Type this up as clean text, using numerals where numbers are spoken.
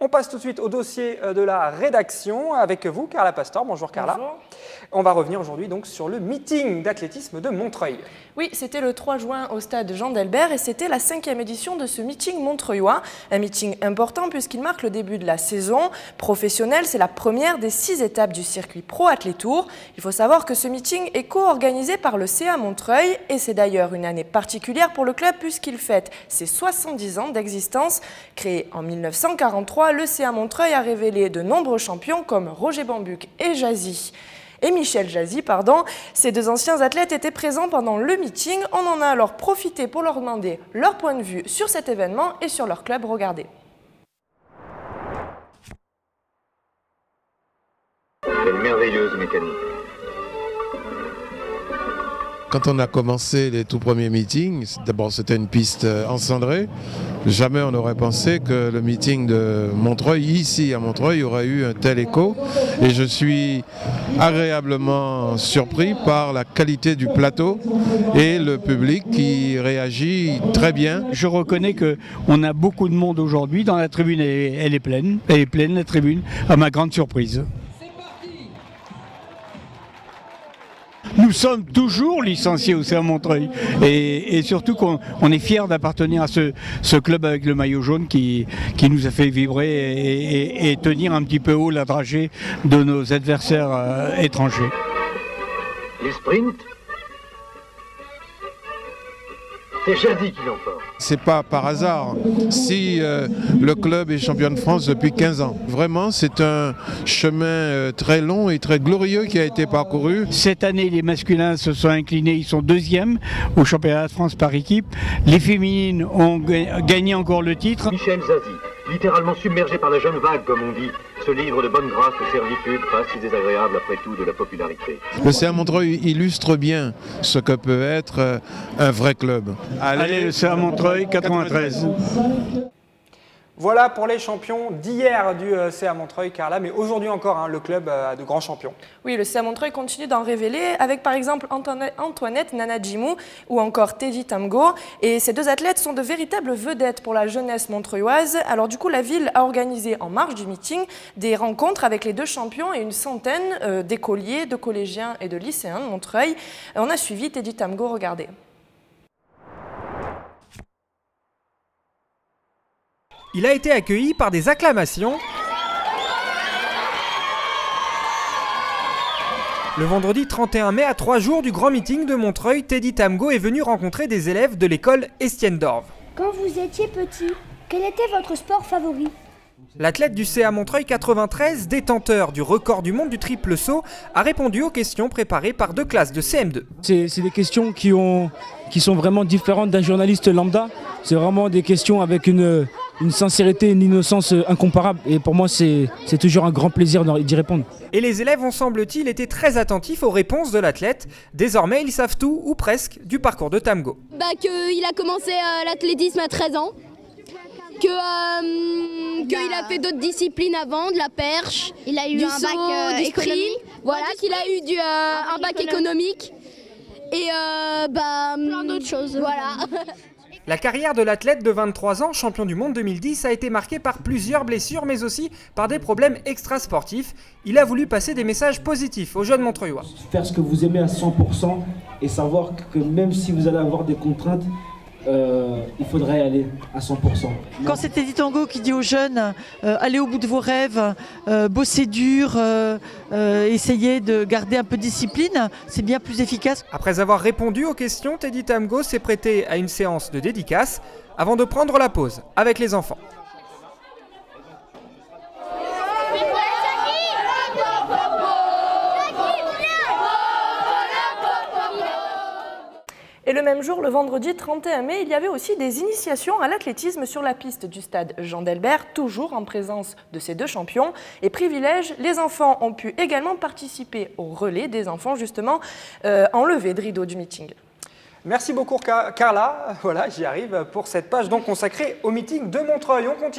On passe tout de suite au dossier de la rédaction avec vous, Carla Pastor. Bonjour Carla. Bonjour. On va revenir aujourd'hui donc sur le meeting d'athlétisme de Montreuil. Oui, c'était le 3 juin au stade Jean Delbert et c'était la 5e édition de ce meeting montreuillois. Un meeting important puisqu'il marque le début de la saison professionnelle. C'est la première des 6 étapes du circuit Pro Athlétour. Il faut savoir que ce meeting est co-organisé par le CA Montreuil et c'est d'ailleurs une année particulière pour le club puisqu'il fête ses 70 ans d'existence. Créé en 1943, le CA Montreuil a révélé de nombreux champions comme Roger Bambuc et Michel Jazzy. Ces deux anciens athlètes étaient présents pendant le meeting. On en a alors profité pour leur demander leur point de vue sur cet événement et sur leur club. Regardez. Une merveilleuse mécanique. Quand on a commencé les tout premiers meetings, d'abord c'était une piste encendrée. Jamais on n'aurait pensé que le meeting de Montreuil, ici à Montreuil, aurait eu un tel écho. Et je suis agréablement surpris par la qualité du plateau et le public qui réagit très bien. Je reconnais qu'on a beaucoup de monde aujourd'hui. Dans la tribune, elle est pleine. Elle est pleine, la tribune, à ma grande surprise. Nous sommes toujours licenciés au CA Montreuil et surtout qu'on est fiers d'appartenir à ce club avec le maillot jaune qui nous a fait vibrer et tenir un petit peu haut la dragée de nos adversaires étrangers. Les sprints, c'est Jazzy qui l'emporte. C'est pas par hasard si le club est champion de France depuis 15 ans. Vraiment, c'est un chemin très long et très glorieux qui a été parcouru. Cette année, les masculins se sont inclinés, ils sont 2e au championnat de France par équipe. Les féminines ont gagné encore le titre. Michel Jazzy, littéralement submergé par la jeune vague, comme on dit, se livre de bonne grâce aux servitudes, pas si désagréable après tout de la popularité. Le CA Montreuil illustre bien ce que peut être un vrai club. Allez, le CA Montreuil 93. Voilà pour les champions d'hier du CA Montreuil, Carla, mais aujourd'hui encore, le club a de grands champions. Oui, le CA Montreuil continue d'en révéler avec par exemple Antoinette Nanadjimou ou encore Teddy Tamgo. Et ces deux athlètes sont de véritables vedettes pour la jeunesse montreuilloise. Alors du coup, la ville a organisé en marge du meeting des rencontres avec les deux champions et une centaine d'écoliers, de collégiens et de lycéens de Montreuil. On a suivi Teddy Tamgo, regardez. Il a été accueilli par des acclamations. Le vendredi 31 mai, à 3 jours du grand meeting de Montreuil, Teddy Tamgo est venu rencontrer des élèves de l'école Estienne-d'Orve. Quand vous étiez petit, quel était votre sport favori? L'athlète du CA Montreuil 93, détenteur du record du monde du triple saut, a répondu aux questions préparées par 2 classes de CM2. C'est des questions qui sont vraiment différentes d'un journaliste lambda. C'est vraiment des questions avec une sincérité, une innocence incomparable. Et pour moi, c'est toujours un grand plaisir d'y répondre. Et les élèves ont, semble-t-il, été très attentifs aux réponses de l'athlète. Désormais, ils savent tout, ou presque, du parcours de Tamgo. Qu'il a commencé l'athlétisme à 13 ans. Qu'il a fait d'autres disciplines avant, de la perche, il a eu du un saut, bac du sprint, voilà, qu'il a eu un bac économique et plein d'autres choses. Voilà. La carrière de l'athlète de 23 ans, champion du monde 2010, a été marquée par plusieurs blessures, mais aussi par des problèmes extrasportifs. Il a voulu passer des messages positifs aux jeunes montreuillois. Faire ce que vous aimez à 100% et savoir que même si vous allez avoir des contraintes, il faudrait aller à 100%. Quand c'est Teddy Tamgo qui dit aux jeunes allez au bout de vos rêves, bossez dur, essayez de garder un peu de discipline, c'est bien plus efficace. Après avoir répondu aux questions, Teddy Tamgo s'est prêté à une séance de dédicace avant de prendre la pause avec les enfants. Et le même jour, le vendredi 31 mai, il y avait aussi des initiations à l'athlétisme sur la piste du stade Jean Delbert, toujours en présence de ces deux champions. Et privilège, les enfants ont pu également participer au relais des enfants, justement, en levée de rideau du meeting. Merci beaucoup Carla, voilà, j'y arrive pour cette page donc consacrée au meeting de Montreuil. On continue.